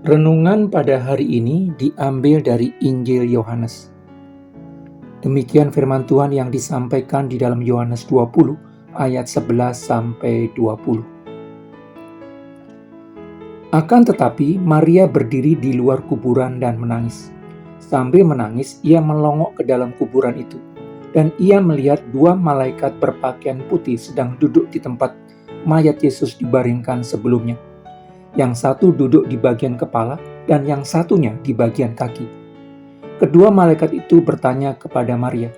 Renungan pada hari ini diambil dari Injil Yohanes. Demikian firman Tuhan yang disampaikan di dalam Yohanes 20 ayat 11 sampai 20. Akan tetapi Maria berdiri di luar kuburan dan menangis. Sambil menangis, ia melongok ke dalam kuburan itu, dan ia melihat dua malaikat berpakaian putih sedang duduk di tempat mayat Yesus dibaringkan sebelumnya. Yang satu duduk di bagian kepala dan yang satunya di bagian kaki. Kedua malaikat itu bertanya kepada Maria,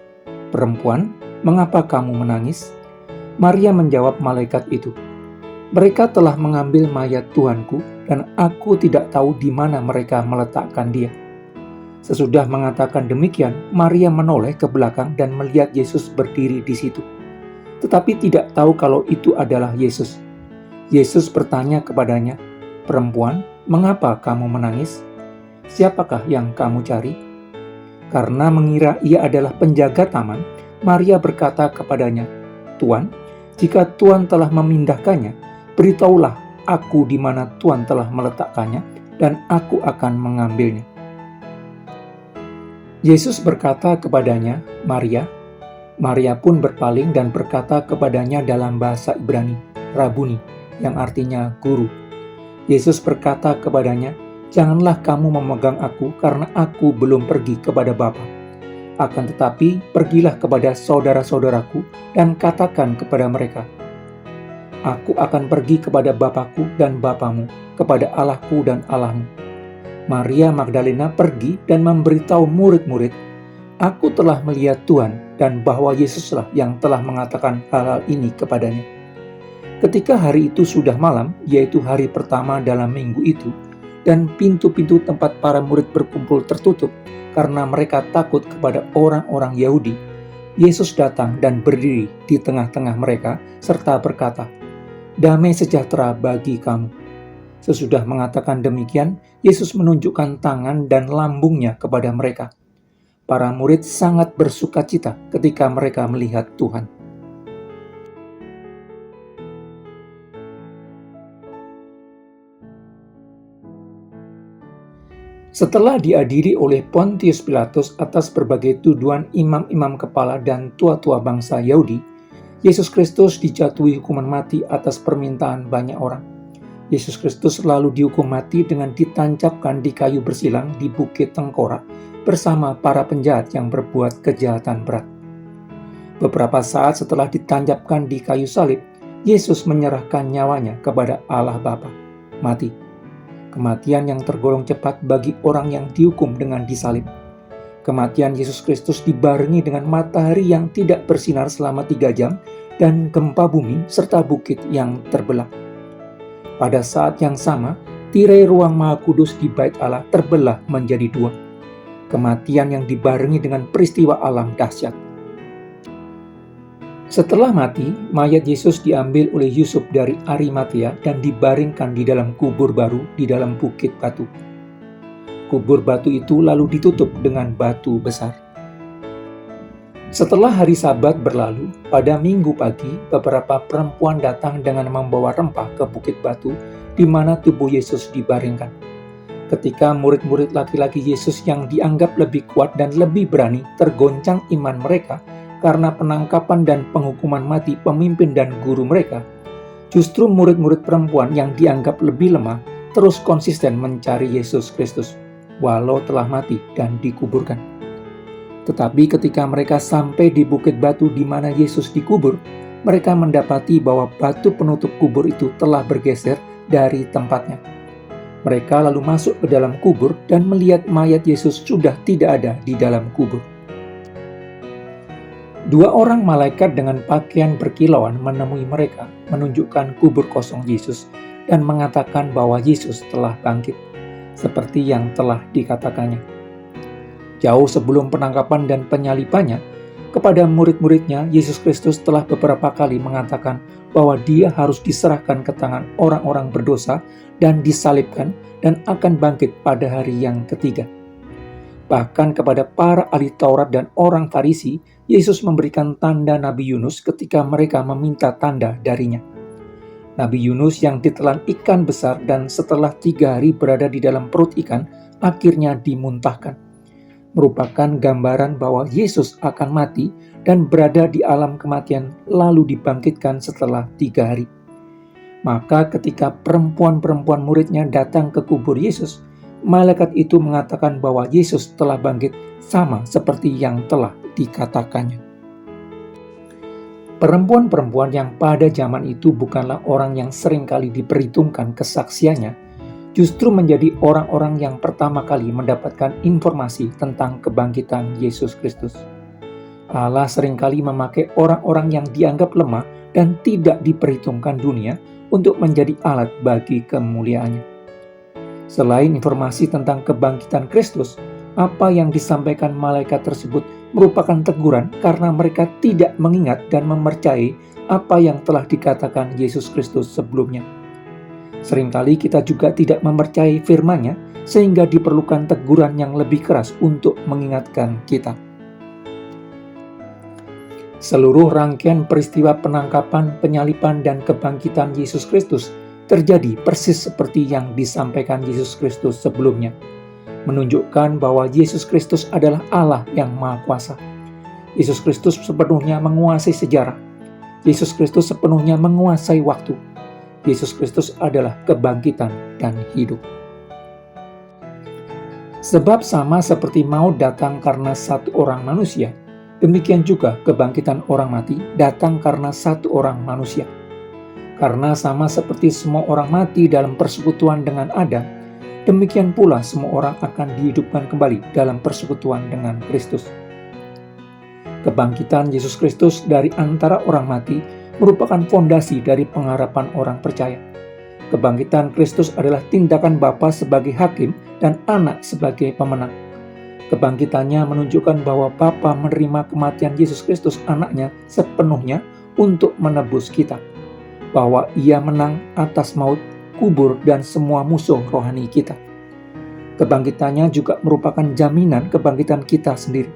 "Perempuan, mengapa kamu menangis?" Maria menjawab malaikat itu, "Mereka telah mengambil mayat Tuanku dan aku tidak tahu di mana mereka meletakkan dia." Sesudah mengatakan demikian, Maria menoleh ke belakang dan melihat Yesus berdiri di situ. Tetapi tidak tahu kalau itu adalah Yesus. Yesus bertanya kepadanya, "Perempuan, mengapa kamu menangis? Siapakah yang kamu cari?" Karena mengira ia adalah penjaga taman, Maria berkata kepadanya, "Tuan, jika Tuan telah memindahkannya, beritahulah aku di mana Tuan telah meletakkannya, dan aku akan mengambilnya." Yesus berkata kepadanya, "Maria." Maria pun berpaling dan berkata kepadanya dalam bahasa Ibrani, "Rabuni," yang artinya guru. Yesus berkata kepadanya, "Janganlah kamu memegang aku karena aku belum pergi kepada Bapa. Akan tetapi pergilah kepada saudara-saudaraku dan katakan kepada mereka, aku akan pergi kepada Bapakku dan Bapamu, kepada Allahku dan Allahmu." Maria Magdalena pergi dan memberitahu murid-murid, "Aku telah melihat Tuhan," dan bahwa Yesuslah yang telah mengatakan hal-hal ini kepadanya. Ketika hari itu sudah malam, yaitu hari pertama dalam minggu itu, dan pintu-pintu tempat para murid berkumpul tertutup karena mereka takut kepada orang-orang Yahudi, Yesus datang dan berdiri di tengah-tengah mereka serta berkata, "Damai sejahtera bagi kamu." Sesudah mengatakan demikian, Yesus menunjukkan tangan dan lambungnya kepada mereka. Para murid sangat bersukacita ketika mereka melihat Tuhan. Setelah diadili oleh Pontius Pilatus atas berbagai tuduhan imam-imam kepala dan tua-tua bangsa Yahudi, Yesus Kristus dijatuhi hukuman mati atas permintaan banyak orang. Yesus Kristus lalu dihukum mati dengan ditancapkan di kayu bersilang di Bukit Tengkorak bersama para penjahat yang berbuat kejahatan berat. Beberapa saat setelah ditancapkan di kayu salib, Yesus menyerahkan nyawanya kepada Allah Bapa. Mati. Kematian yang tergolong cepat bagi orang yang dihukum dengan disalib. Kematian Yesus Kristus dibarengi dengan matahari yang tidak bersinar selama 3 jam dan gempa bumi serta bukit yang terbelah. Pada saat yang sama, tirai ruang Maha Kudus di Bait Allah terbelah menjadi 2. Kematian yang dibarengi dengan peristiwa alam dahsyat. Setelah mati, mayat Yesus diambil oleh Yusuf dari Arimatea dan dibaringkan di dalam kubur baru di dalam bukit batu. Kubur batu itu lalu ditutup dengan batu besar. Setelah hari Sabat berlalu, pada Minggu pagi, beberapa perempuan datang dengan membawa rempah ke bukit batu di mana tubuh Yesus dibaringkan. Ketika murid-murid laki-laki Yesus yang dianggap lebih kuat dan lebih berani tergoncang iman mereka karena penangkapan dan penghukuman mati pemimpin dan guru mereka, justru murid-murid perempuan yang dianggap lebih lemah terus konsisten mencari Yesus Kristus, walau telah mati dan dikuburkan. Tetapi ketika mereka sampai di bukit batu di mana Yesus dikubur, mereka mendapati bahwa batu penutup kubur itu telah bergeser dari tempatnya. Mereka lalu masuk ke dalam kubur dan melihat mayat Yesus sudah tidak ada di dalam kubur. 2 orang malaikat dengan pakaian berkilauan menemui mereka, menunjukkan kubur kosong Yesus dan mengatakan bahwa Yesus telah bangkit, seperti yang telah dikatakannya. Jauh sebelum penangkapan dan penyalibannya, kepada murid-muridnya, Yesus Kristus telah beberapa kali mengatakan bahwa dia harus diserahkan ke tangan orang-orang berdosa dan disalibkan dan akan bangkit pada hari yang ketiga. Bahkan kepada para ahli Taurat dan orang Farisi, Yesus memberikan tanda Nabi Yunus ketika mereka meminta tanda darinya. Nabi Yunus yang ditelan ikan besar dan setelah 3 hari berada di dalam perut ikan, akhirnya dimuntahkan. Merupakan gambaran bahwa Yesus akan mati dan berada di alam kematian lalu dibangkitkan setelah 3 hari. Maka ketika perempuan-perempuan muridnya datang ke kubur Yesus, malaikat itu mengatakan bahwa Yesus telah bangkit sama seperti yang telah dikatakannya. Perempuan-perempuan yang pada zaman itu bukanlah orang yang seringkali diperhitungkan kesaksiannya, justru menjadi orang-orang yang pertama kali mendapatkan informasi tentang kebangkitan Yesus Kristus. Allah seringkali memakai orang-orang yang dianggap lemah dan tidak diperhitungkan dunia untuk menjadi alat bagi kemuliaannya. Selain informasi tentang kebangkitan Kristus, apa yang disampaikan malaikat tersebut merupakan teguran karena mereka tidak mengingat dan mempercayai apa yang telah dikatakan Yesus Kristus sebelumnya. Seringkali kita juga tidak mempercayai firman-Nya sehingga diperlukan teguran yang lebih keras untuk mengingatkan kita. Seluruh rangkaian peristiwa penangkapan, penyaliban, dan kebangkitan Yesus Kristus terjadi persis seperti yang disampaikan Yesus Kristus sebelumnya, menunjukkan bahwa Yesus Kristus adalah Allah yang Maha Kuasa. Yesus Kristus sepenuhnya menguasai sejarah. Yesus Kristus sepenuhnya menguasai waktu. Yesus Kristus adalah kebangkitan dan hidup. Sebab sama seperti maut datang karena satu orang manusia, demikian juga kebangkitan orang mati datang karena satu orang manusia. Karena sama seperti semua orang mati dalam persekutuan dengan Adam, demikian pula semua orang akan dihidupkan kembali dalam persekutuan dengan Kristus. Kebangkitan Yesus Kristus dari antara orang mati merupakan fondasi dari pengharapan orang percaya. Kebangkitan Kristus adalah tindakan Bapa sebagai hakim dan Anak sebagai pemenang. Kebangkitannya menunjukkan bahwa Bapa menerima kematian Yesus Kristus anaknya sepenuhnya untuk menebus kita. Bahwa Ia menang atas maut, kubur, dan semua musuh rohani kita. Kebangkitannya juga merupakan jaminan kebangkitan kita sendiri.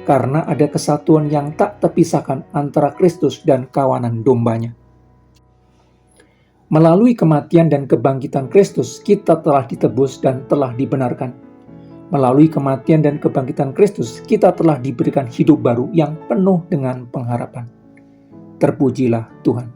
Karena ada kesatuan yang tak terpisahkan antara Kristus dan kawanan dombanya. Melalui kematian dan kebangkitan Kristus, kita telah ditebus dan telah dibenarkan. Melalui kematian dan kebangkitan Kristus, kita telah diberikan hidup baru yang penuh dengan pengharapan. Terpujilah Tuhan.